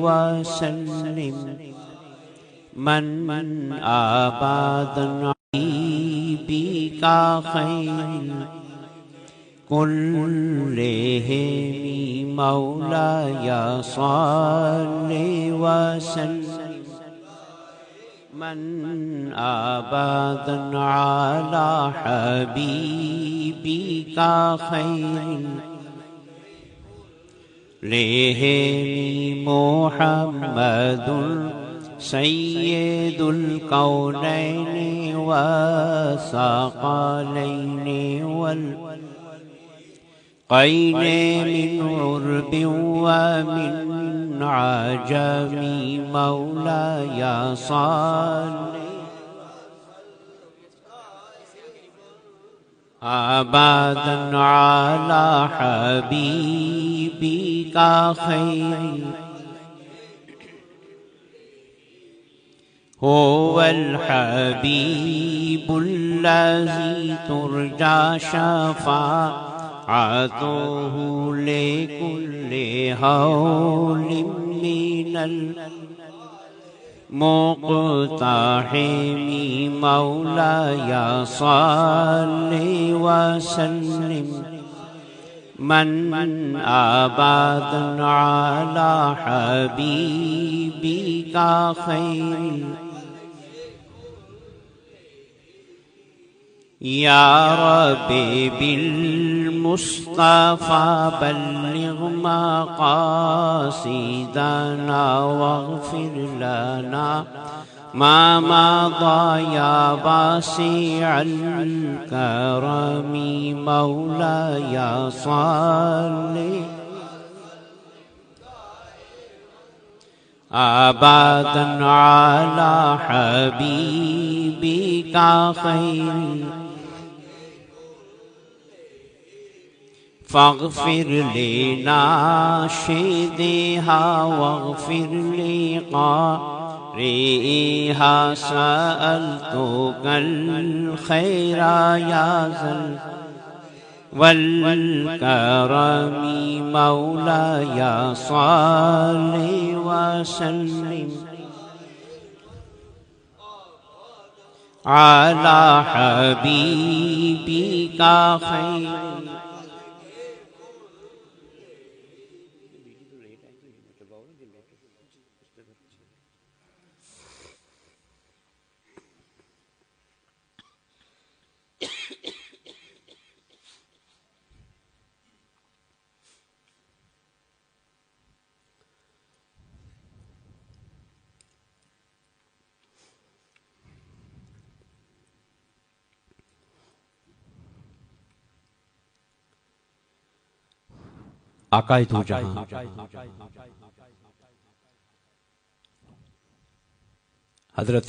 وسلم من آبادن عیبی کا خیر کلہم مولایا صلی وسلم من آبادن علی حبیبی کا خیر لہم محمد سید الکونین والثقلین والقین من عرب ومن عجم مولاي صل أبدا على حبيبك خير هو الحبيب الذي ترجى شفاعته لكل هول من المقتحم مولاي صل وسلم من أبدا على حبيبك خير يا ربي بالمصطفى بلغ مقاصدنا واغفر لنا ما مضى يا واسع الكرم مولاي صل أبدا على حبيبك خير فاغفر لناشدها واغفر لقارئها سألتك الخير يا ذا والكرم مولاي صل وسلم على حبيبك خير آقائے دو جہاں حضرت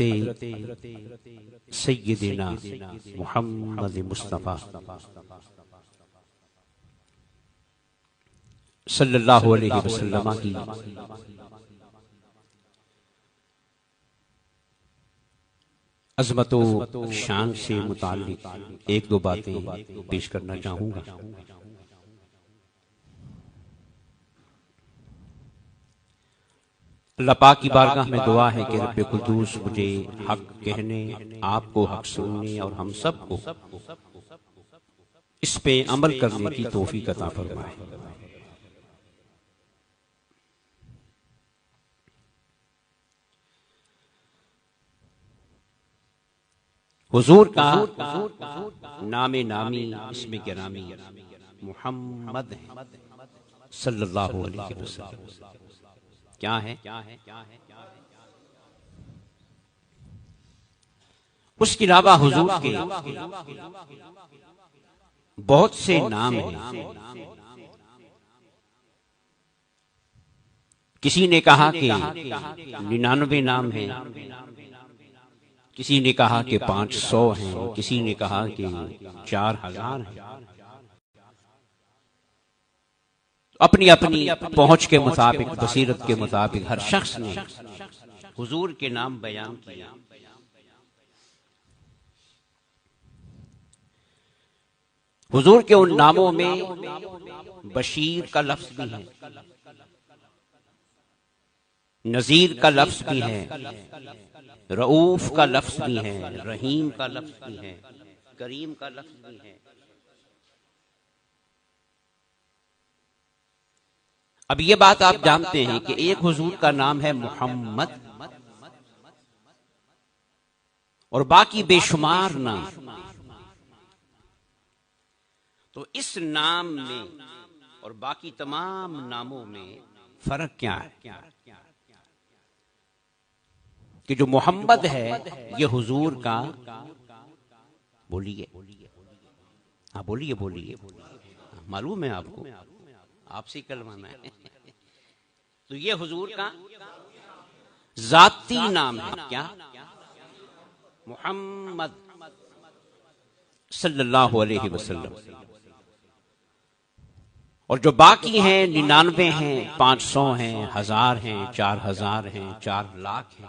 سیدنا محمد مصطفیٰ صلی اللہ علیہ وسلم کی عظمت و شان سے متعلق ایک دو باتیں پیش کرنا چاہوں گا۔ اللہ پاک کی بارگاہ میں دعا ہے کہ رب قدوس مجھے حق کہنے، آپ کو حق سننے اور ہم سب کو اس پہ عمل کرنے کی توفیق عطا فرمائے۔ حضور کا نام نامی اسم گرامی محمد ہے صلی اللہ علیہ وسلم۔ کیا ہے؟ اس کے علاوہ حضور کے بہت سے نام ہیں۔ کسی نے کہا کہ 99 نام ہیں، کسی نے کہا کہ 500 ہیں، کسی نے کہا کہ 4000 ہیں۔ اپنی اپنی پہنچ کے مطابق، بصیرت کے مطابق ہر شخص نے حضور کے نام بیان کیا۔ حضور کے ان ناموں میں بشیر کا لفظ بھی ہے، نذیر کا لفظ بھی ہے، رؤوف کا لفظ بھی ہے، رحیم کا لفظ بھی ہے، کریم کا لفظ بھی ہے۔ اب یہ بات آپ جانتے ہیں کہ ایک حضور کا نام ہے محمد، اور باقی بے شمار نام۔ تو اس نام میں اور باقی تمام ناموں میں فرق کیا ہے؟ کہ جو محمد ہے یہ حضور کا، بولیے ہاں بولیے بولیے، معلوم ہے آپ کو، آپ سے کلمانا ہے، تو یہ حضور کا ذاتی نام ہے۔ کیا؟ محمد صلی اللہ علیہ وسلم۔ اور جو باقی ہیں 99 ہیں، 500 ہیں، 1000 ہیں، 4000 ہیں، 4,00,000 ہیں،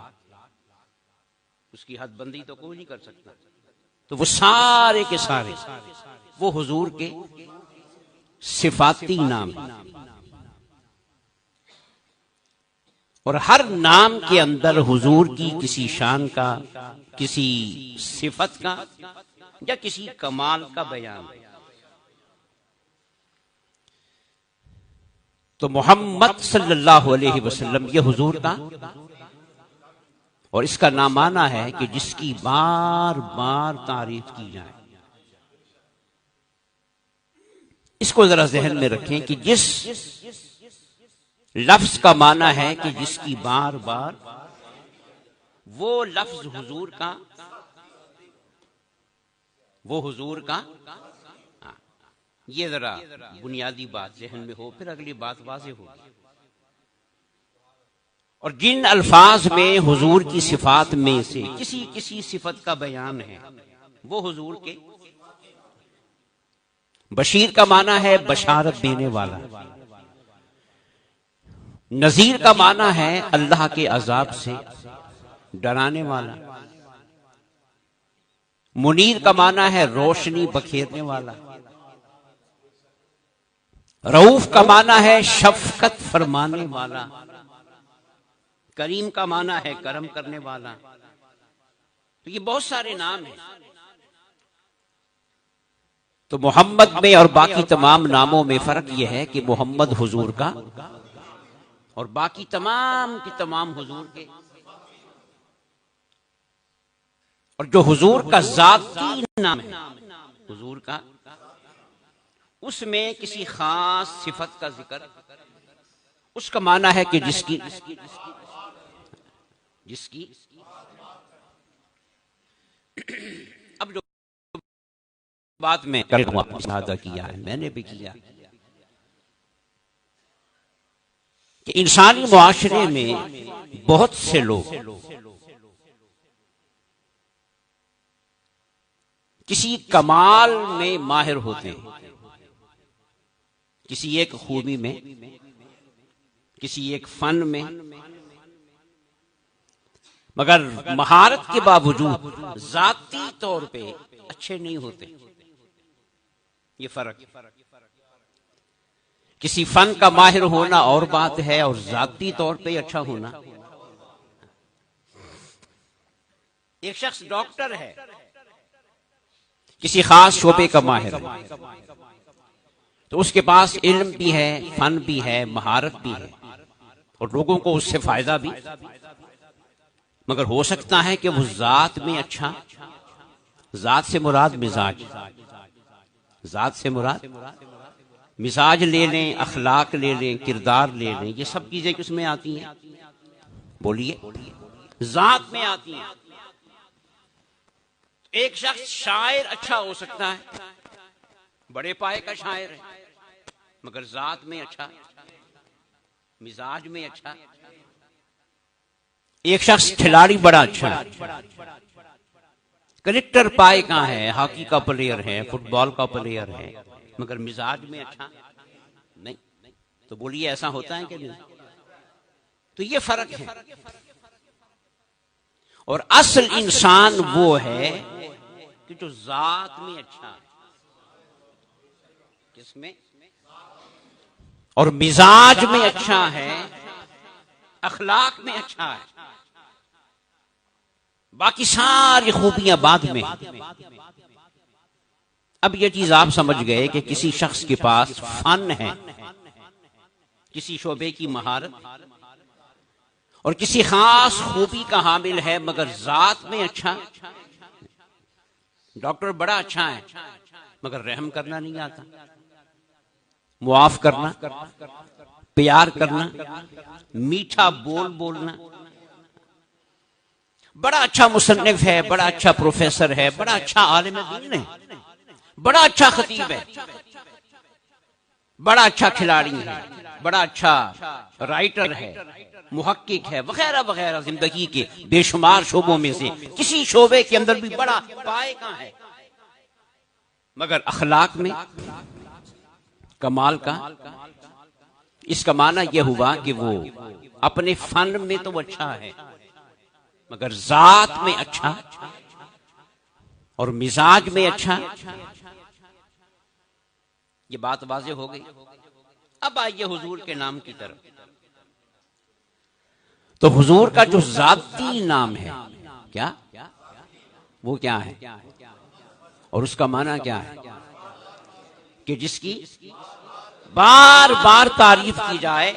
اس کی حد بندی تو کوئی نہیں کر سکتا۔ تو وہ سارے کے سارے وہ حضور کے صفاتی نام ہیں، اور ہر نام کے اندر حضور کی کسی شان کا، کسی صفت کا یا کسی کمال کا بیان ہے۔ تو محمد صلی اللہ علیہ وسلم یہ حضور کا، اور اس کا نام آنا ہے کہ جس کی بار بار تعریف کی جائے۔ اس کو ذرا ذہن میں رکھیں کہ جس لفظ کا معنی ہے کہ جس کی بار بار، وہ لفظ حضور کا، وہ حضور کا، یہ ذرا بنیادی بات ذہن میں ہو، پھر اگلی بات واضح ہوگی۔ اور جن الفاظ میں حضور کی صفات میں سے کسی صفت کا بیان ہے، وہ حضور کے، بشیر کا معنی ہے بشارت دینے والا، نذیر کا معنی ہے اللہ کے عذاب سے ڈرانے والا، منیر کا معنی ہے روشنی بکھیرنے والا، رؤوف کا معنی ہے شفقت فرمانے والا، کریم کا معنی ہے کرم کرنے والا۔ تو یہ بہت سارے نام ہیں۔ تو محمد میں اور باقی تمام ناموں میں فرق یہ ہے کہ محمد حضور کا، اور باقی تمام کی تمام حضور کے۔ اور جو حضور کا ذاتی نام ہے، حضور کا، اس میں کسی خاص صفت کا ذکر، اس کا معنی ہے کہ جس کی اب جو بات میں کل مشاہدہ کیا ہے، میں نے بھی کیا کہ انسانی معاشرے میں بہت سے لوگ کسی کمال میں ماہر ہوتے ہیں، کسی ایک خوبی میں، کسی ایک فن میں، مگر مہارت کے باوجود ذاتی طور پہ اچھے نہیں ہوتے۔ یہ فرق، کسی فن کا ماہر ہونا اور بات ہے، اور ذاتی طور پہ اچھا ہونا۔ ایک شخص ڈاکٹر ہے، کسی خاص شعبے کا ماہر ہے، تو اس کے پاس علم بھی ہے، فن بھی ہے، مہارت بھی ہے، اور لوگوں کو اس سے فائدہ بھی، مگر ہو سکتا ہے کہ وہ ذات میں اچھا، ذات سے مراد مزاج، ذات سے مراد مزاج لے لیں، اخلاق لے لیں، کردار لے لیں، یہ سب چیزیں کس میں آتی ہیں؟ بولیے، ذات میں آتی ہیں۔ ایک شخص شاعر اچھا ہو سکتا ہے، بڑے پائے کا شاعر ہے، مگر ذات میں اچھا، مزاج میں اچھا۔ ایک شخص کھلاڑی بڑا اچھا ہے، کرکٹر پائے کا ہے، ہاکی کا پلیئر ہے، فٹ بال کا پلیئر ہے، مگر مزاج میں اچھا نہیں۔ تو بولیے ایسا ہوتا ہے کہ نہیں؟ تو یہ فرق ہے۔ اور اصل انسان وہ ہے کہ جو ذات میں اچھا ہے، کس میں؟ اور مزاج میں اچھا ہے، اخلاق میں اچھا ہے، باقی ساری خوبیاں بعد میں۔ اب یہ چیز آپ سمجھ گئے کہ کسی شخص کے پاس فن ہے، کسی شعبے کی مہارت اور کسی خاص خوبی کا حامل ہے، مگر ذات میں اچھا، ڈاکٹر بڑا اچھا ہے مگر رحم کرنا نہیں آتا، معاف کرنا، پیار کرنا، میٹھا بولنا، بڑا اچھا مصنف ہے، بڑا اچھا پروفیسر ہے، بڑا اچھا عالم دین ہے، بڑا اچھا خطیب ہے، بڑا اچھا کھلاڑی ہے، بڑا اچھا رائٹر ہے، محقق ہے، وغیرہ وغیرہ، زندگی کے بے شمار شعبوں میں سے کسی شعبے کے اندر بھی بڑا پائے کا ہے، مگر اخلاق میں کمال کا۔ اس کا معنی یہ ہوا کہ وہ اپنے فن میں تو اچھا ہے مگر ذات میں اچھا اور مزاج میں اچھا۔ یہ بات واضح ہو گئی۔ اب آئیے حضور کے نام کی طرف۔ تو حضور کا جو ذاتی نام ہے کیا، وہ کیا ہے اور اس کا معنی کیا ہے؟ کہ جس کی بار بار تعریف کی جائے،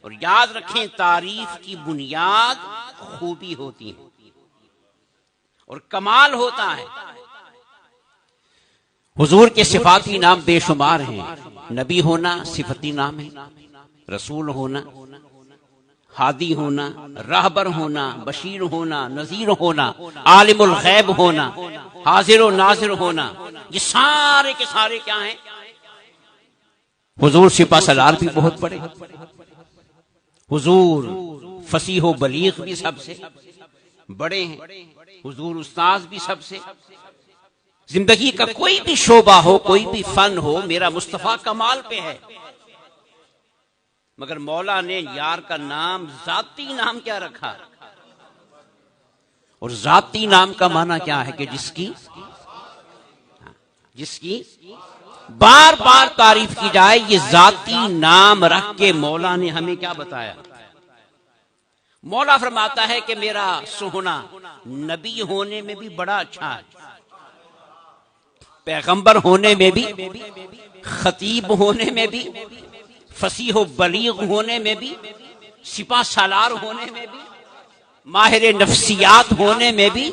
اور یاد رکھیں تعریف کی بنیاد خوبی ہوتی ہے اور کمال ہوتا ہے۔ حضور کے صفاتی نام بے شمار ہیں، نبی ہونا صفتی نام ہے، رسول ہونا، ہادی ہونا، راہبر ہونا، بشیر ہونا، نذیر ہونا، عالم الغیب ہونا، حاضر و ناظر ہونا، یہ سارے کے سارے کیا ہیں؟ حضور سپہ سالار بھی بہت بڑے، حضور فصیح و بلیغ بھی سب سے بڑے ہیں، حضور استاذ بھی سب سے۔ زندگی کا کوئی بھی شعبہ ہو، کوئی بھی فن ہو، میرا مصطفیٰ کمال پہ ہے، مگر مولا نے یار کا نام ذاتی نام کیا رکھا؟ اور ذاتی نام کا معنی کیا ہے؟ کہ جس کی بار بار تعریف کی جائے۔ یہ ذاتی نام رکھ کے مولا نے ہمیں کیا بتایا؟ مولا فرماتا ہے کہ میرا سہنا نبی ہونے میں بھی بڑا اچھا ہے، پیغمبر ہونے میں بھی، خطیب ہونے میں بھی، فصیح و بلیغ ہونے میں بھی، سپہ سالار ہونے میں بھی، ماہر نفسیات ہونے میں بھی،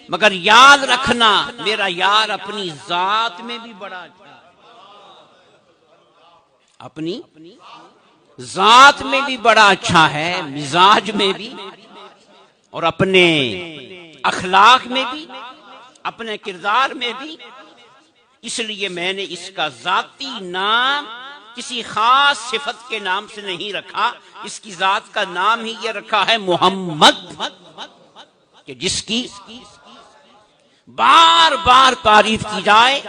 مگر یاد رکھنا میرا یار اپنی ذات میں بھی بڑا اچھا، اپنی ذات میں بھی بڑا اچھا ہے، مزاج میں بھی اور اپنے اخلاق میں بھی، اپنے کردار میں بھی۔ اس لیے میں نے اس کا ذاتی نام کسی خاص صفت کے نام سے نہیں رکھا، اس کی ذات کا نام ہی یہ رکھا ہے محمد، کہ جس کی بار بار تعریف کی جائے،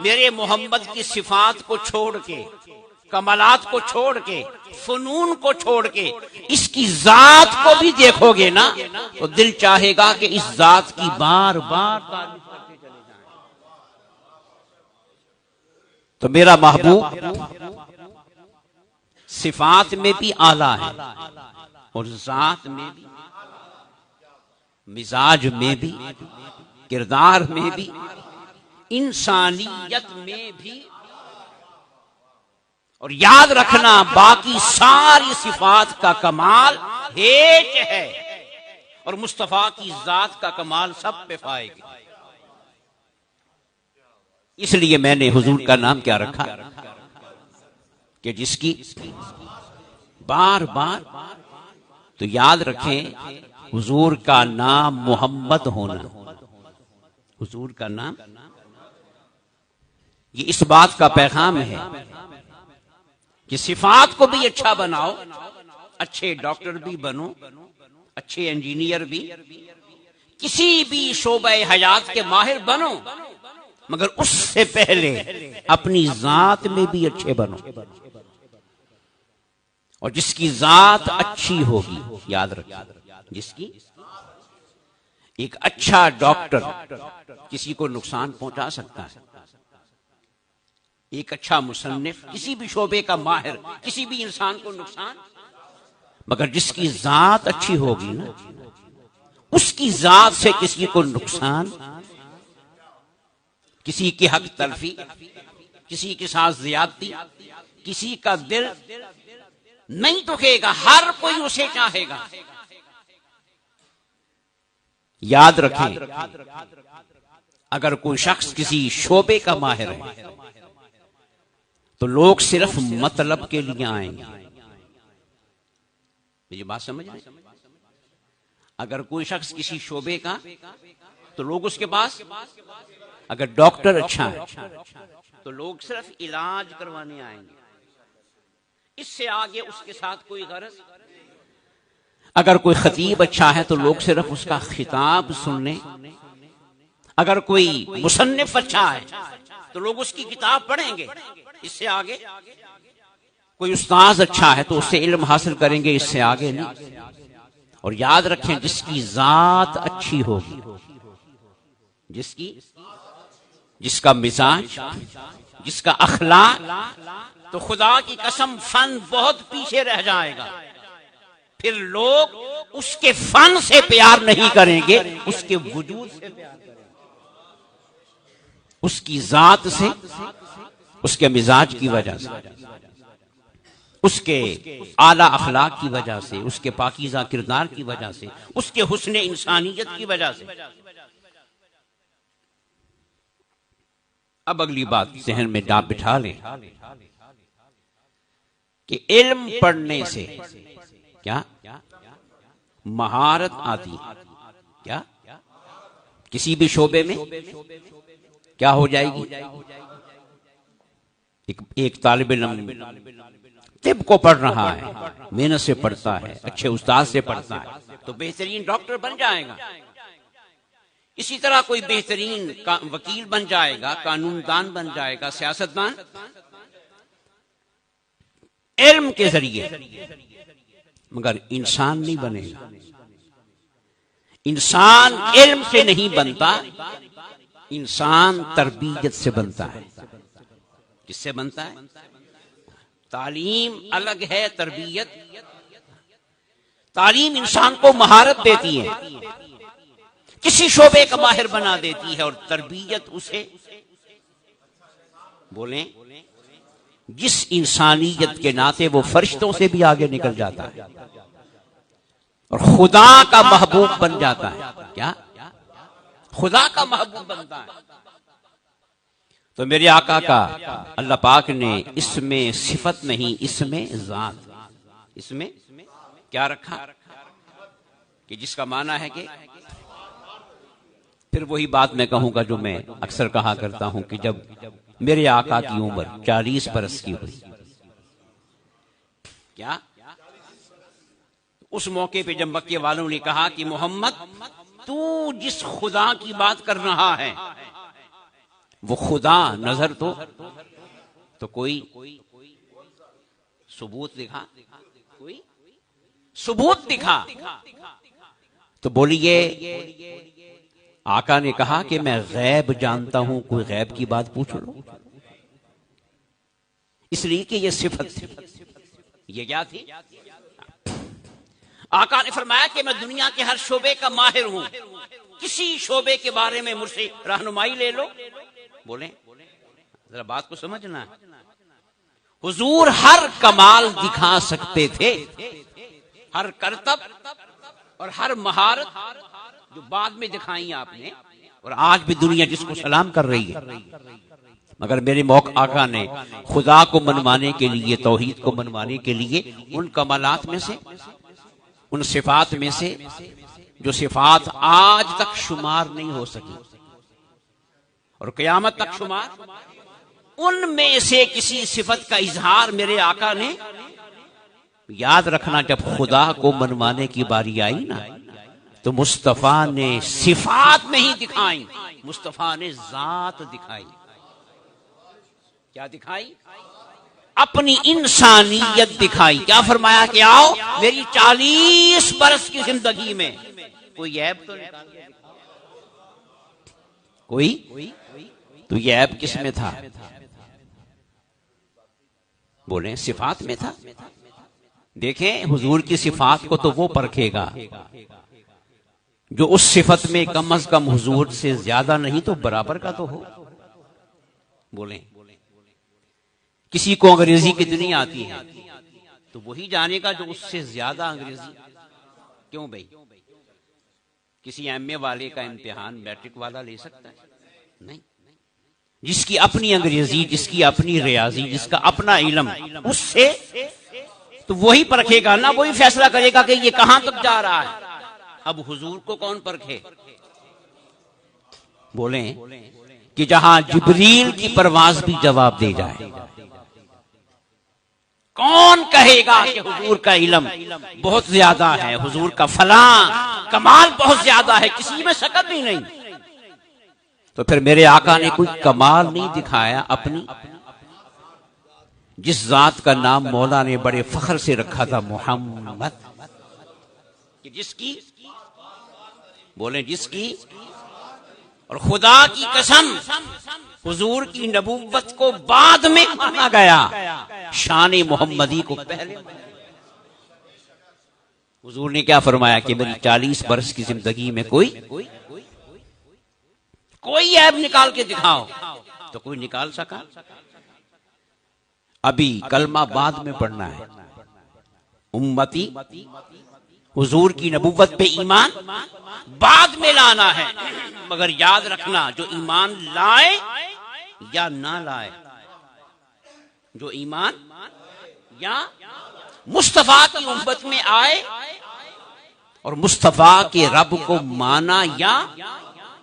میرے محمد کی صفات کو چھوڑ کے، کمالات کو چھوڑ کے، فنون کو چھوڑ کے اس کی ذات کو بھی دیکھو گے نا تو دل چاہے گا کہ اس ذات کی بار بار تعریف کرتے چلے جائیں۔ تو میرا محبوب صفات میں بھی اعلیٰ ہے اور ذات میں بھی، مزاج میں بھی، کردار میں بھی، انسانیت میں بھی، اور یاد رکھنا باقی ساری صفات کا کمال ایک ہے، اور مصطفیٰ کی ذات کا کمال سب پہ پائے گی۔ اس لیے میں نے حضور کا نام کیا رکھا؟ کہ جس کی بار بار، تو یاد رکھیں حضور کا نام محمد ہونا، حضور کا نام، یہ اس بات کا پیغام ہے کہ صفات کو بھی اچھا بناؤ، اچھے ڈاکٹر بھی بنو، اچھے انجینئر بھی، کسی بھی شعبہ حیات کے ماہر بنو، مگر اس سے پہلے اپنی ذات میں بھی اچھے بنو، اور جس کی ذات اچھی ہوگی، یاد رکھیں، جس کی، ایک اچھا ڈاکٹر کسی کو نقصان پہنچا سکتا ہے، ایک اچھا مصنف، کسی بھی شعبے کا ماہر کسی بھی انسان کو نقصان، مگر جس کی ذات اچھی ہوگی نا، اس کی ذات سے کسی کو نقصان، کسی کی حق تلفی، کسی کے ساتھ زیادتی، کسی کا دل نہیں دکھے گا، ہر کوئی اسے چاہے گا۔ یاد رکھیں، اگر کوئی شخص کسی شعبے کا ماہر ہے تو لوگ صرف مطلب کے لیے آئیں گے۔ یہ بات سمجھ رہے ہیں؟ اگر کوئی شخص کسی شعبے کا، تو لوگ اس کے پاس، اگر ڈاکٹر اچھا ہے تو لوگ صرف علاج کروانے آئیں گے، اس سے آگے اس کے ساتھ کوئی غرض۔ اگر کوئی خطیب اچھا ہے تو لوگ صرف اس کا خطاب سننے، اگر کوئی مصنف اچھا ہے تو لوگ اس کی کتاب پڑھیں گے، اس سے آگے۔ کوئی استاذ اچھا ہے تو اس سے علم حاصل کریں گے، اس سے آگے نہیں۔ اور یاد رکھیں، جس کی ذات اچھی ہوگی، جس کا مزاج، جس کا اخلاق، تو خدا کی قسم فن بہت پیچھے رہ جائے گا۔ پھر لوگ اس کے فن سے پیار نہیں کریں گے، اس کے وجود سے پیار کریں گے، اس کی ذات سے، اس کے مزاج کی وجہ سے، اس کے اعلیٰ اخلاق کی وجہ سے، اس کے پاکیزہ کردار کی وجہ سے، اس کے حسن انسانیت کی وجہ سے۔ اب اگلی بات ذہن میں بٹھا لیں کہ علم پڑھنے سے کیا مہارت آتی ہے؟ کیا کسی بھی شعبے میں کیا ہو جائے گی؟ ایک طالب علم طب کو پڑھ رہا ہے، محنت سے پڑھتا ہے، اچھے استاد سے پڑھتا ہے، تو بہترین ڈاکٹر بن جائے گا۔ اسی طرح کوئی بہترین وکیل بن جائے گا، قانون دان بن جائے گا، سیاستدان، علم کے ذریعے۔ مگر انسان نہیں بنے گا۔ انسان علم سے نہیں بنتا، انسان تربیت سے بنتا ہے۔ کس سے بنتا ہے؟ تعلیم الگ ہے، تربیت۔ تعلیم انسان کو مہارت دیتی ہے، کسی شعبے کا ماہر بنا دیتی ہے، اور تربیت اسے بولیں جس انسانیت کے ناطے وہ فرشتوں سے بھی آگے نکل جاتا ہے اور خدا کا محبوب بن جاتا ہے۔ کیا؟ خدا کا محبوب بنتا ہے۔ تو میرے آقا کا اللہ پاک نے اس میں صفت نہیں، اس میں ذات، اس میں کیا رکھا کہ جس کا معنی ہے کہ پھر وہی بات میں کہوں گا جو میں اکثر کہا کرتا ہوں کہ جب میرے آقا کی عمر 40 برس کی ہوئی، کیا اس موقع پہ جب مکے والوں نے کہا کہ محمد تو جس خدا کی بات کر رہا ہے وہ خدا نظر تو کوئی ثبوت دکھا، کوئی ثبوت دکھا۔ تو بولیے آقا نے کہا کہ میں غیب جانتا ہوں، کوئی غیب کی بات پوچھ لو۔ اس لیے کہ یہ صفت تھی، یہ کیا تھی؟ آقا نے فرمایا کہ میں دنیا کے ہر شعبے کا ماہر ہوں، کسی شعبے کے بارے میں مجھ سے رہنمائی لے لو۔ بولیں ذرا بات کو سمجھنا۔ حضور ہر کمال دکھا سکتے تھے، ہر کرتب اور ہر مہارت جو بعد میں دکھائی آپ نے، اور آج بھی دنیا جس کو سلام کر رہی ہے۔ مگر میرے موقع آقا نے خدا کو منوانے کے لیے، توحید کو منوانے کے لیے ان کمالات میں سے، ان صفات میں سے جو صفات آج تک شمار نہیں ہو سکی اور قیامت تک شمار، ان میں سے کسی صفت کا اظہار میرے آقا نے، یاد رکھنا جب خدا کو منوانے کی باری آئی نا تو مصطفیٰ نے صفات نہیں دکھائی، مصطفیٰ نے ذات دکھائی۔ کیا دکھائی؟ اپنی انسانیت دکھائی۔ کیا فرمایا کہ آؤ میری 40 برس کی زندگی میں کوئی عیب تو نکال دیا، کوئی تو یہ عیب کس میں تھا؟ بولیں صفات میں تھا؟ دیکھیں حضور کی صفات کو تو وہ پرکھے گا جو اس صفت میں کم از کم حضور سے زیادہ نہیں تو برابر کا تو ہو. بولیں کسی کو انگریزی کتنی آتی ہے تو وہی جانے گا جو اس سے زیادہ انگریزی. کیوں بھائی کسی ایم اے والے کا امتحان میٹرک والا لے سکتا ہے؟ نہیں. جس کی اپنی انگریزی، جس کی اپنی ریاضی، جس کا اپنا علم، اس سے تو وہی پرکھے گا نا، وہی فیصلہ کرے گا کہ یہ کہاں تک جا رہا ہے. اب حضور کو کون پرکھے؟ بولیں کہ جہاں جبریل کی پرواز بھی جواب دے جائے، کون کہے گا کہ حضور کا علم بہت زیادہ ہے، حضور کا فلاں کمال بہت زیادہ ہے، کسی میں شک بھی نہیں. تو پھر میرے آقا نے کوئی کمال نہیں دکھایا اپنی، جس ذات کا نام مولا نے بڑے فخر سے رکھا تھا محمد، کہ جس کی بولیں جس کی، اور خدا کی قسم حضور کی نبوت کو بعد میں مانا گیا، شان محمدی کو پہلے. حضور نے کیا فرمایا کہ میری 40 برس کی زندگی میں کوئی عیب نکال کے دکھاؤ، تو کوئی نکال سکا؟ ابھی کلمہ بعد میں پڑھنا ہے. امتی حضور کی نبوت پہ ایمان بعد میں لانا ہے، مگر یاد رکھنا جو ایمان لائے یا نہ لائے، جو ایمان یا مصطفیٰ کی امت میں آئے اور مصطفیٰ کے رب کو مانا یا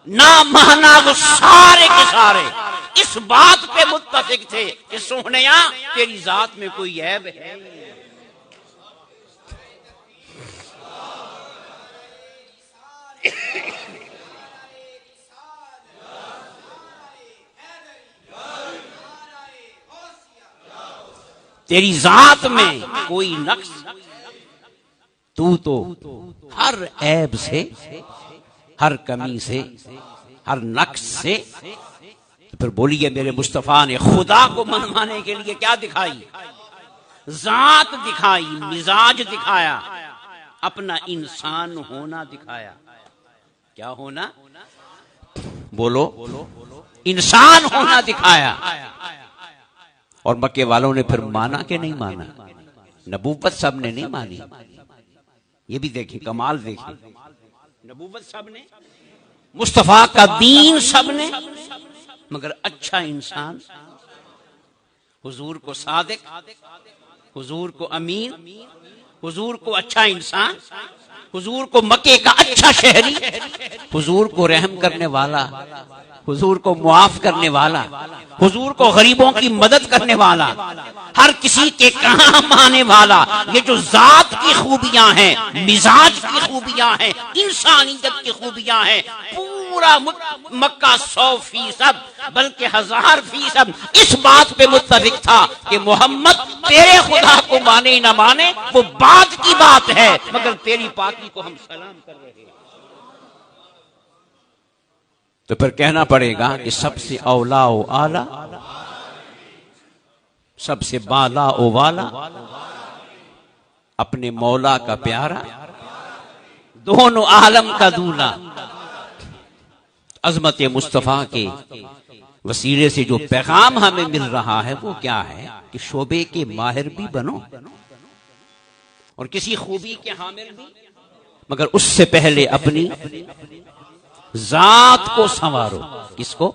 نہ مانا، وہ سارے کے سارے اس بات پہ متفق تھے کہ سوہنیا تیری ذات میں کوئی عیب ہے. تیری ذات میں کوئی نقص، تو ہر عیب سے، ہر کمی سے، ہر نقص سے. تو پھر بولیے میرے مصطفیٰ نے خدا کو منوانے کے لیے کیا دکھائی؟ ذات دکھائی، مزاج دکھایا، اپنا انسان ہونا دکھایا. کیا ہونا؟ بولو انسان ہونا دکھایا. اور مکے والوں نے پھر مانا کہ نہیں مانا؟ نبوت سب نے نہیں مانی. یہ بھی دیکھیں کمال دیکھیں، نبوت سب نے، مصطفیٰ کا دین سب نے، مگر اچھا انسان، حضور کو صادق، حضور کو امین، حضور کو اچھا انسان، حضور کو مکے کا اچھا شہری، حضور کو رحم کرنے والا، حضور کو معاف کرنے والا، حضور کو غریبوں کی مدد کرنے والا، ہر کسی کے کام آنے والا. یہ جو ذات کی خوبیاں ہیں، مزاج کی خوبیاں ہیں، انسانیت کی خوبیاں ہیں، پورا مکہ 100% بلکہ 1000% اس بات پہ متفق تھا کہ محمد تیرے خدا کو مانے نہ مانے وہ بات کی بات ہے، مگر تیری پاکی کو ہم سلام کر رہے ہیں. تو پھر کہنا پڑے گا کہ سب سے اولا و اعلی، سب سے بالا و والا، اپنے مولا کا پیارا، دونوں عالم کا دولا. عظمت مصطفیٰ کے وسیلے سے جو پیغام ہمیں مل رہا ہے وہ کیا ہے کہ شعبے کے ماہر بھی بنو اور کسی خوبی کے حامل بھی، مگر اس سے پہلے اپنی ذات کو سنوارو. کس کو؟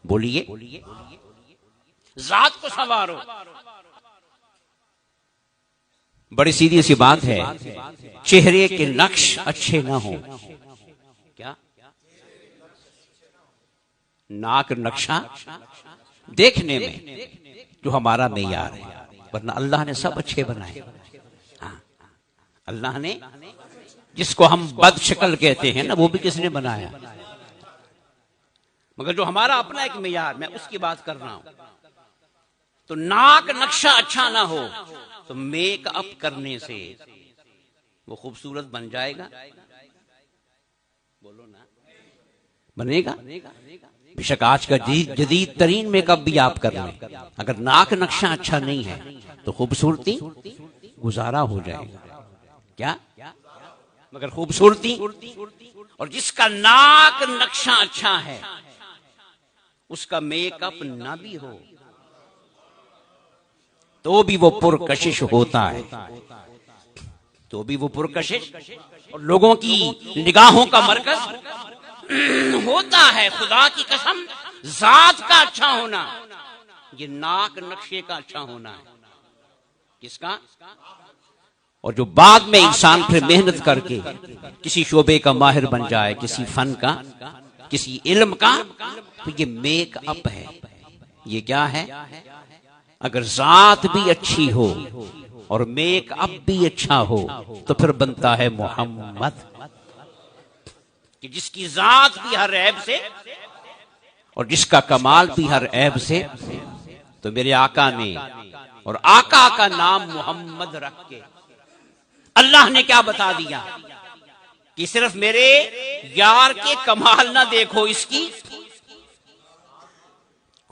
بولیے ذات کو سنوارو. بڑی سیدھی سی بات ہے، چہرے کے نقش اچھے نہ ہوں، کیا ناک نقشہ دیکھنے میں جو ہمارا معیار ہے، ورنہ اللہ نے سب اچھے بنائے. اللہ نے جس کو ہم بد شکل کہتے ہیں نا، وہ بھی کس نے بنایا؟ مگر جو ہمارا اپنا ایک معیار، میں اس کی بات کر رہا ہوں. تو ناک نقشہ اچھا نہ ہو تو میک اپ کرنے سے وہ خوبصورت بن جائے گا؟ بولو نا، بنے گا؟ بے شک آج کا جدید ترین میک اپ بھی آپ کر لیں، اگر ناک نقشہ اچھا نہیں ہے تو خوبصورتی گزارا ہو جائے گا. کیا؟ مگر خوبصورتی. اور جس کا ناک نقشہ اچھا ہے اس کا میک اپ نہ بھی ہو تو بھی وہ پرکشش ہوتا ہے, تو بھی وہ پرکشش اور لوگوں کی نگاہوں کا مرکز ہوتا ہے. خدا کی قسم ذات کا اچھا ہونا یہ ناک نقشے کا اچھا ہونا ہے. کس کا؟ اور جو بعد میں انسان پھر محنت کر کے کسی شعبے کا ماہر بن جائے, کسی فن کا, کسی علم کا, تو یہ میک اپ ہے. یہ کیا ہے؟ اگر ذات بھی اچھی ہو اور میک اپ بھی اچھا ہو تو پھر بنتا ہے محمد, کہ جس کی ذات بھی ہر عیب سے اور جس کا کمال بھی ہر عیب سے. تو میرے آقا نے اور آقا کا نام محمد رکھ کے اللہ نے کیا بتا دیا کہ صرف میرے یار کے کمال نہ دیکھو, اس کی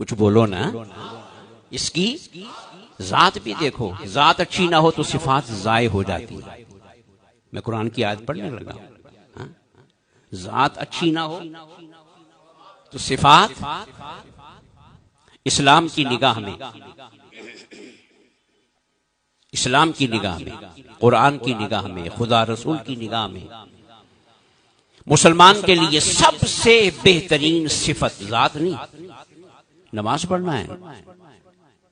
کچھ بولو نا, اس کی ذات بھی دیکھو. ذات اچھی نہ ہو تو صفات ضائع ہو جاتی. میں قرآن کی آیت پڑھنے لگا. ذات اچھی نہ ہو تو صفات اسلام کی نگاہ میں, اسلام کی نگاہ میں, قرآن کی نگاہ میں, خدا رسول کی نگاہ میں مسلمان کے لیے سب سے بہترین صفت ذات نہیں, نماز پڑھنا ہے.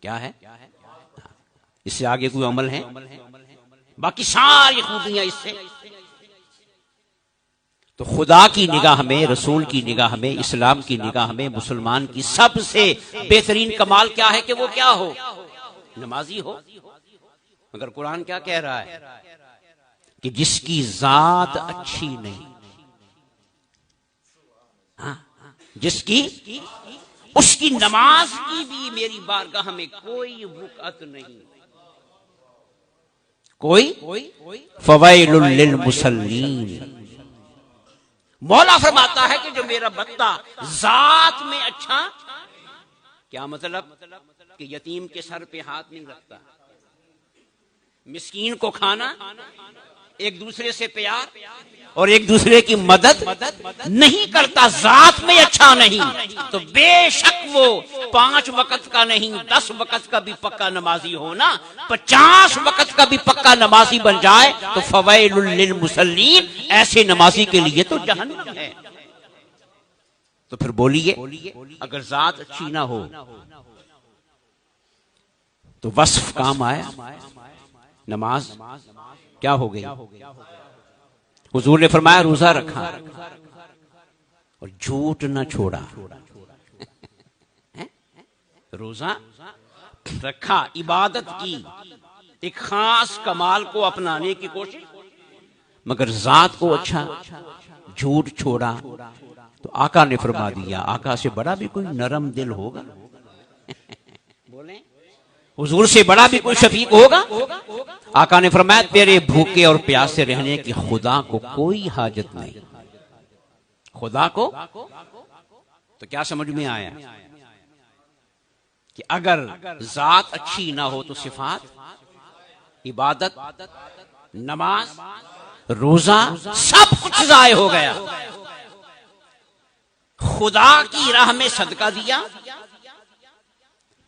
کیا ہے؟ اس سے آگے کوئی عمل ہے؟ باقی ساری خوبیاں اس سے. تو خدا کی نگاہ میں, رسول کی نگاہ میں, اسلام کی نگاہ میں مسلمان کی سب سے بہترین کمال کیا ہے کہ وہ کیا ہو؟ نمازی ہو. مگر قرآن کیا کہہ رہا ہے کہ جس کی ذات اچھی نہیں, جس کی اس کی نماز کی بھی میری بارگاہ میں کوئی وقعت نہیں. کوئی فویل للمصلین. مولا فرماتا ہے کہ جو میرا بندہ ذات میں اچھا, کیا مطلب کہ یتیم کے سر پہ ہاتھ نہیں رکھتا, مسکین کو کھانا, ایک دوسرے سے پیار اور ایک دوسرے کی مدد نہیں کرتا, ذات میں اچھا نہیں, تو بے شک وہ 5 وقت کا نہیں 10 وقت کا بھی پکا نمازی ہونا, 50 وقت کا بھی پکا نمازی بن جائے تو فویل للمصلین, ایسے نمازی کے لیے تو جہنم ہے. تو پھر بولیے اگر ذات اچھی نہ ہو تو وصف کام آیا, نماز کیا ہو گئی؟ حضور نے فرمایا روزہ رکھا اور جھوٹ نہ چھوڑا. روزہ رکھا, عبادت کی, ایک خاص کمال کو اپنانے کی کوشش, مگر ذات کو اچھا, جھوٹ چھوڑا. تو آقا نے فرما دیا, آقا سے بڑا بھی کوئی نرم دل ہوگا؟ بولیں حضور سے بڑا بھی کوئی شفیق ہوگا؟ آقا نے فرمایا تیرے بھوکے اور پیاسے رہنے کی خدا کو کوئی حاجت نہیں. خدا کو تو کیا سمجھ میں آیا کہ اگر ذات اچھی نہ ہو تو صفات, عبادت, نماز, روزہ سب کچھ ضائع ہو گیا. خدا کی راہ میں صدقہ دیا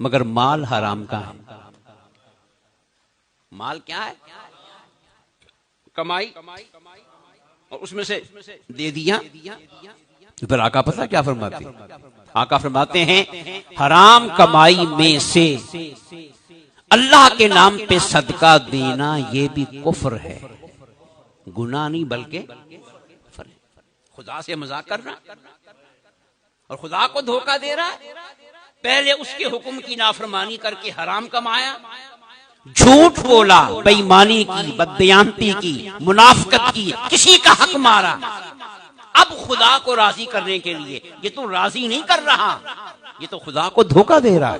مگر مال حرام کا ہے. مال کیا ہے؟ کمائی, اور اس میں سے دے دیا. پھر آقا پتہ کیا فرماتے ہیں؟ آقا فرماتے ہیں حرام کمائی میں سے اللہ کے نام پہ صدقہ دینا یہ بھی کفر ہے. گناہ نہیں بلکہ کفر ہے. خدا سے مذاق کر رہا اور خدا کو دھوکہ دے رہا ہے. پہلے اس کے حکم کی نافرمانی کر کے حرام کمایا, جھوٹ بولا, بے ایمانی کی, بددیانتی کی, منافقت کی, کسی کا حق مارا. اب خدا کو راضی کرنے کے لیے یہ تو راضی نہیں کر رہا, یہ تو خدا کو دھوکہ دے رہا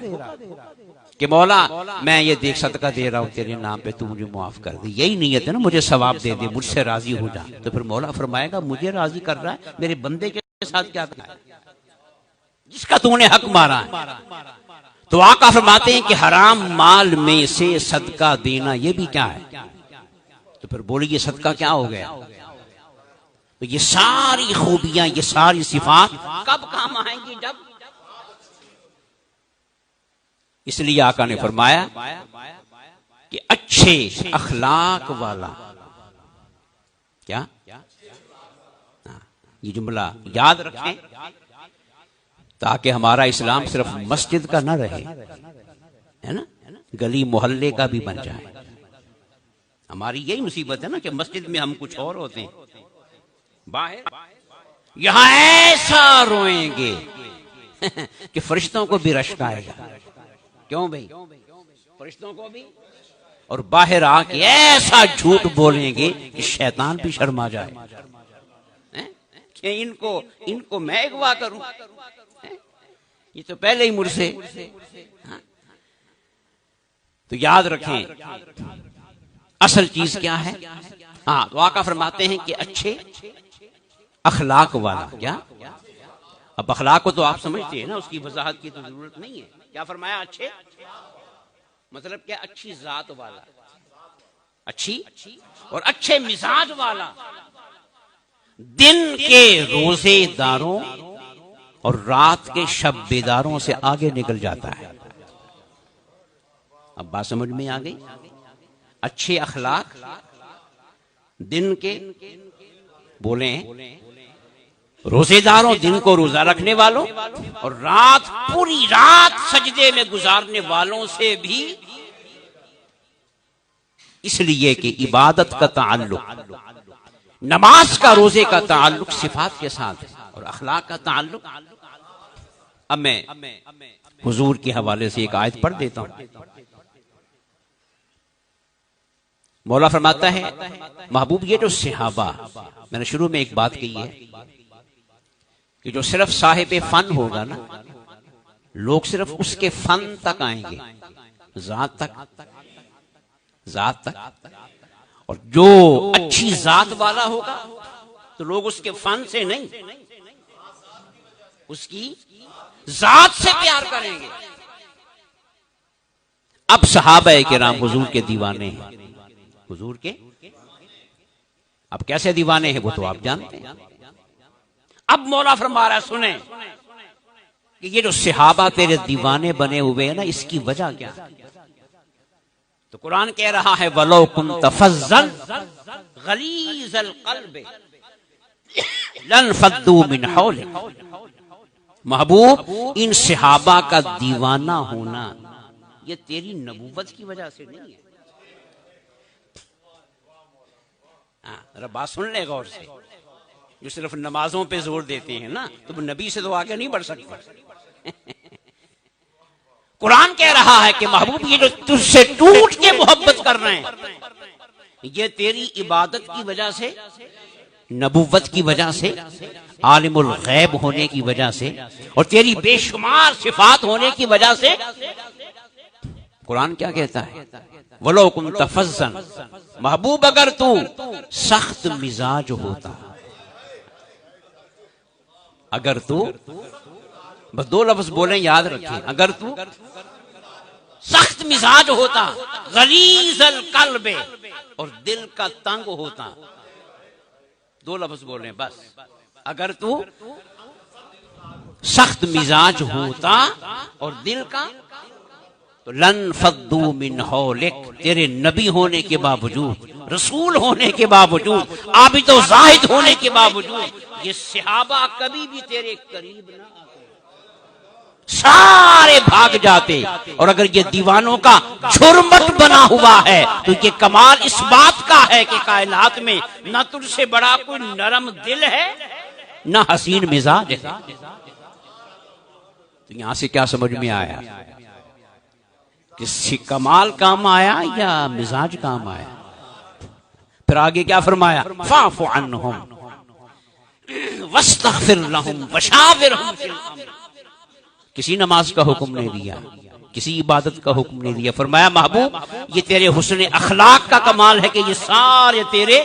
کہ مولا میں یہ دیکھ صدقہ دے رہا ہوں تیرے نام پہ, تو مجھے معاف کر دے. یہی نیت ہے نا, مجھے ثواب دے دے, مجھ سے راضی ہو جا. تو پھر مولا فرمائے گا مجھے راضی کر رہا ہے, میرے بندے کے ساتھ کیا کرنا ہے جس کا تو نے حق مارا ہے. تو آقا فرماتے ہیں کہ حرام مال میں سے صدقہ دینا یہ بھی کیا ہے؟ تو پھر بولیے صدقہ کیا ہو گیا؟ تو یہ ساری خوبیاں، یہ ساری صفات کب کام آئیں گی؟ جب، اس لیے آقا نے فرمایا کہ اچھے اخلاق والا، کیا یہ جملہ یاد رکھیں تاکہ ہمارا اسلام صرف مسجد کا نہ رہے، ہے نا، گلی محلے کا بھی بن جائے۔ ہماری یہی مصیبت ہے نا کہ مسجد میں ہم کچھ اور ہوتے ہیں، باہر یہاں ایسا روئیں گے کہ فرشتوں کو بھی رشک آئے گا۔ کیوں بھائی؟ فرشتوں کو بھی، اور باہر آ کے ایسا جھوٹ بولیں گے کہ شیطان بھی شرما جائے کہ ان کو میں اغوا کروں، یہ تو پہلے ہی مجھ سے۔ تو یاد رکھیں اصل چیز کیا ہے؟ ہاں، تو آقا فرماتے ہیں کہ اچھے اخلاق والا، کیا؟ اب اخلاق کو تو آپ سمجھتے ہیں نا، اس کی وضاحت کی تو ضرورت نہیں ہے۔ کیا فرمایا؟ اچھے مطلب کیا؟ اچھی ذات والا، اچھی اور اچھے مزاج والا، دن کے روزے داروں اور رات کے شب بیداروں سے آگے نکل جاتا ہے۔ اب بات سمجھ میں آ گئی؟ اچھے اخلاق، دن کے بولیں روزے داروں، دن کو روزہ رکھنے والوں، اور رات پوری رات سجدے میں گزارنے والوں سے بھی، اس لیے کہ عبادت کا تعلق، نماز کا، روزے کا تعلق صفات کے ساتھ ہے، اور اخلاق کا تعلق۔ اب میں حضور کے حوالے سے ایک آیت پڑھ دیتا ہوں۔ مولا فرماتا ہے محبوب، یہ جو صحابہ، میں نے شروع میں ایک بات کہی ہے کہ جو صرف صاحب فن ہوگا نا، لوگ صرف اس کے فن تک آئیں گے، ذات تک، اور جو اچھی ذات والا ہوگا تو لوگ اس کے فن سے نہیں، اس کی ذات سے پیار کریں گے۔ اب صحابہ کرام حضور کے دیوانے ہیں، حضور کے اب کیسے دیوانے ہیں وہ تو آپ جانتے ہیں۔ اب مولا فرما رہا ہے سنیں کہ یہ جو صحابہ تیرے دیوانے بنے ہوئے ہیں نا، اس کی وجہ کیا؟ تو قرآن کہہ رہا ہے وَلَوْ كُنْتَ فَظًّا غَلِيظَ الْقَلْبِ لَانفَضُّوا مِنْ حَوْلِكَ۔ محبوب، ان صحابہ کا دیوانہ ہونا یہ تیری نبوت کی وجہ سے نہیں ہے۔ ذرا بات سن لے غور سے، جو صرف نمازوں پہ زور دیتے ہیں نا، تو نبی سے تو آگے نہیں بڑھ سکتے۔ قرآن کہہ رہا ہے کہ محبوب، یہ جو تجھ سے ٹوٹ کے محبت کر رہے ہیں یہ تیری عبادت کی وجہ سے، نبوت کی وجہ سے، عالم الغیب ہونے کی وجہ سے، اور تیری بے شمار صفات ہونے کی وجہ سے۔ قرآن کیا کہتا ہے؟ وَلَوْ كُنْتَ فَظًّا، محبوب اگر تو سخت مزاج ہوتا، اگر تو، بس دو لفظ بولیں یاد رکھیں، اگر تو سخت مزاج ہوتا، غلیظ القلب، اور دل کا تنگ ہوتا، دو لفظ بولیں بس، اگر تو سخت مزاج ہوتا اور دل کا، تو لن فضوا من حولک، تیرے نبی ہونے کے باوجود، رسول ہونے کے باوجود، عابد و زاہد ہونے کے باوجود، یہ صحابہ کبھی بھی تیرے قریب نہ آتے، سارے بھاگ جاتے۔ اور اگر یہ دیوانوں کا جھرمٹ بنا ہوا ہے تو یہ کمال اس بات کا ہے کہ کائنات میں نہ تجھ سے بڑا کوئی نرم دل ہے، نہ حسین مزاج ہے۔ تو یہاں سے کیا سمجھ میں آیا؟ کہ کمال کام آیا یا مزاج کام آیا؟ پھر آگے کیا فرمایا؟ فاعف عنہم واستغفر لہم وشاورہم فی الامر۔ کسی نماز کا حکم نہیں دیا، کسی عبادت کا حکم نہیں دیا، فرمایا محبوب یہ تیرے حسن اخلاق کا کمال ہے کہ یہ سارے تیرے،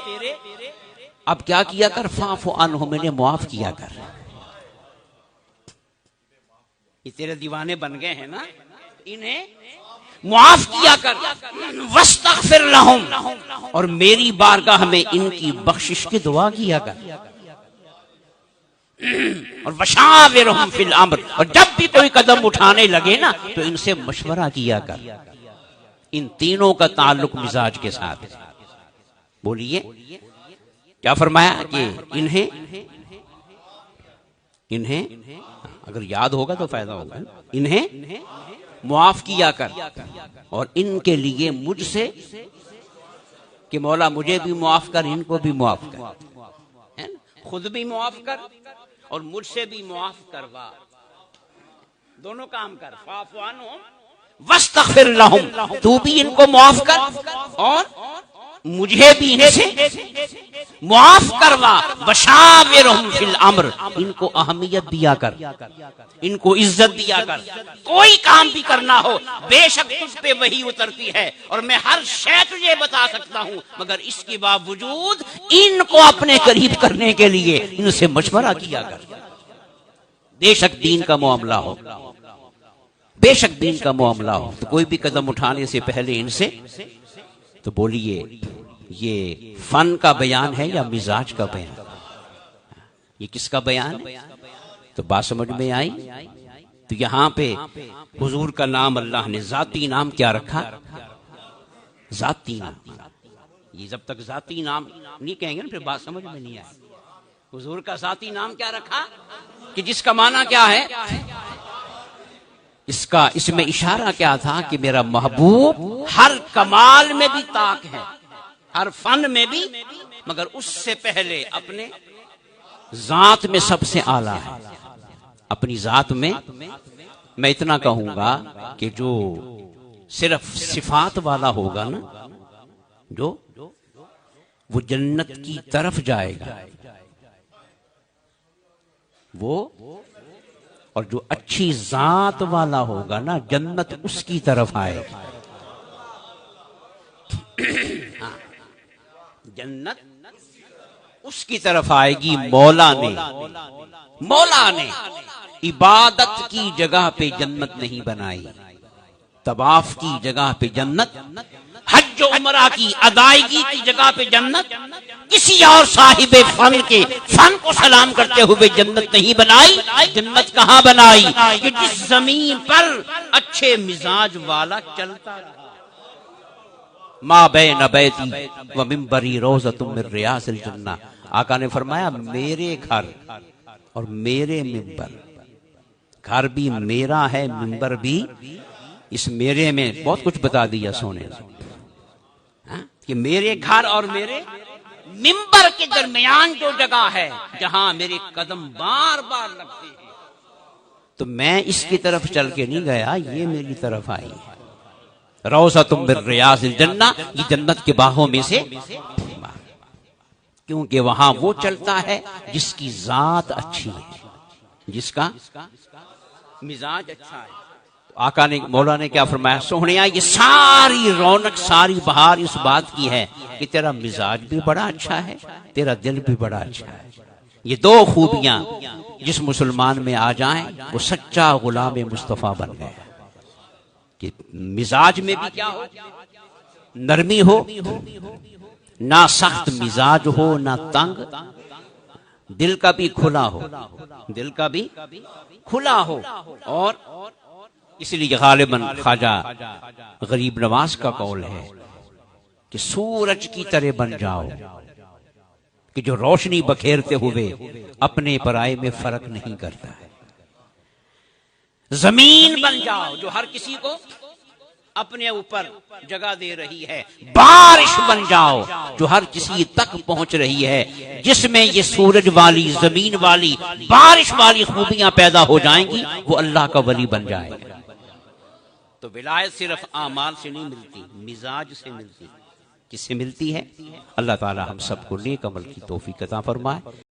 اب کیا کیا کر؟ فاعف عنہم، انہیں معاف کیا کر۔ یہ تیرے دیوانے بن گئے ہیں نا، انہیں معاف کیا کر، واستغفر لہم، اور میری بارگاہ میں ان کی بخشش کی دعا کیا کر، اور وشاورہم فی الامر، اور جب بھی کوئی قدم اٹھانے لگے نا تو ان سے مشورہ کیا کر۔ ان تینوں کا تعلق مزاج کے ساتھ ہے۔ بولیے کیا فرمایا کہ انہیں اگر یاد ہوگا تو فائدہ ہوگا، انہیں معاف کیا کر، اور ان کے لیے مجھ سے کہ مولا مجھے بھی معاف کر، ان کو بھی معاف کر، خود بھی معاف کر اور مجھ سے بھی معاف کروا، دونوں کام کر۔ فاعف عنہم واستغفر لہم، تو بھی ان کو معاف کر اور مجھے بھی ان سے معاف کروا، وشاورہم فی الامر، ان کو اہمیت دیا کر، ان کو عزت دیا کر۔ کوئی کام بھی کرنا ہو، بے شک تجھ پہ وحی اترتی ہے اور میں ہر شے تجھے بتا سکتا ہوں، مگر اس کے باوجود ان کو اپنے قریب کرنے کے لیے ان سے مشورہ کیا کر۔ بے شک دین کا معاملہ ہو، بے شک دین کا معاملہ ہو، تو کوئی بھی قدم اٹھانے سے پہلے ان سے، تو بولیے یہ فن کا بیان ہے یا مزاج کا بیان؟ یہ کس کا بیان ہے؟ تو بات سمجھ میں آئی؟ تو یہاں پہ حضور کا نام اللہ نے ذاتی نام کیا رکھا؟ ذاتی نام۔ یہ جب تک ذاتی نام نہیں کہیں گے نا پھر بات سمجھ میں نہیں آئے۔ حضور کا ذاتی نام کیا رکھا کہ جس کا معنی کیا ہے؟ اس میں اشارہ کیا تھا کہ میرا محبوب ہر کمال میں بھی طاق ہے، ہر فن میں بھی، مگر اس سے پہلے اپنے ذات میں سب سے اعلیٰ ہے۔ اپنی ذات میں میں اتنا کہوں گا کہ جو صرف صفات والا ہوگا نا، جو وہ جنت کی طرف جائے گا، وہ، اور جو اچھی ذات والا ہوگا نا جنت اس کی طرف آئے گی۔ جنت اس کی طرف آئے گی۔ مولا نے عبادت کی جگہ پہ جنت نہیں بنائی، طواف کی جگہ پہ جنت، حج و عمرہ کی ادائیگی کی جگہ پہ جنت، کسی اور صاحب فن کے فن کو سلام کرتے ہوئے جنت نہیں بنائی۔ جنت کہاں بنائی؟ کہ جس زمین پر اچھے مزاج والا چلتا رہا۔ ما بین بیتی و منبری روضۃ من ریاض الجنہ، آقا نے فرمایا میرے گھر اور میرے منبر، گھر بھی میرا ہے منبر بھی، اس میرے میں بہت کچھ بتا دیا سونے کہ میرے گھر اور میرے منبر کے درمیان جو جگہ ہے جہاں میرے قدم بار بار لگتے ہیں، تو میں اس کی طرف چل کے نہیں گیا، یہ میری طرف آئی ہے۔ روضۃ من ریاض الجنہ، یہ جنت کے باغوں میں سے، کیونکہ وہاں وہ چلتا ہے جس کی ذات اچھی ہے، جس کا مزاج اچھا ہے۔ آقا نے، مولا نے کیا فرمایا؟ سونیا یہ ساری رونق، ساری بہار اس بات کی ہے کہ تیرا مزاج بھی بڑا اچھا ہے، تیرا دل بھی بڑا اچھا ہے۔ یہ دو خوبیاں جس مسلمان میں آ جائیں وہ سچا غلام مصطفیٰ بن گیا، کہ مزاج میں بھی کیا ہو، نرمی ہو، نہ سخت مزاج ہو نہ تنگ، دل کا بھی کھلا ہو، دل کا بھی کھلا ہو۔ اور اس لیے غالباً خواجہ غریب نواز کا قول ہے کہ سورج کی طرح بن جاؤ کہ جو روشنی بکھیرتے ہوئے اپنے پرائے میں فرق نہیں کرتا ہے، زمین بن جاؤ جو ہر کسی کو اپنے اوپر جگہ دے رہی ہے، بارش بن جاؤ جو ہر کسی تک پہنچ رہی ہے، جس میں یہ سورج والی، زمین والی، بارش والی خوبیاں پیدا ہو جائیں گی، وہ اللہ کا ولی بن جائے گا۔ تو ولایت صرف اعمال سے نہیں ملتی، مزاج سے ملتی۔ کس سے ملتی ہے؟ اللہ تعالی ہم سب کو نیک عمل کی توفیق عطا فرمائے۔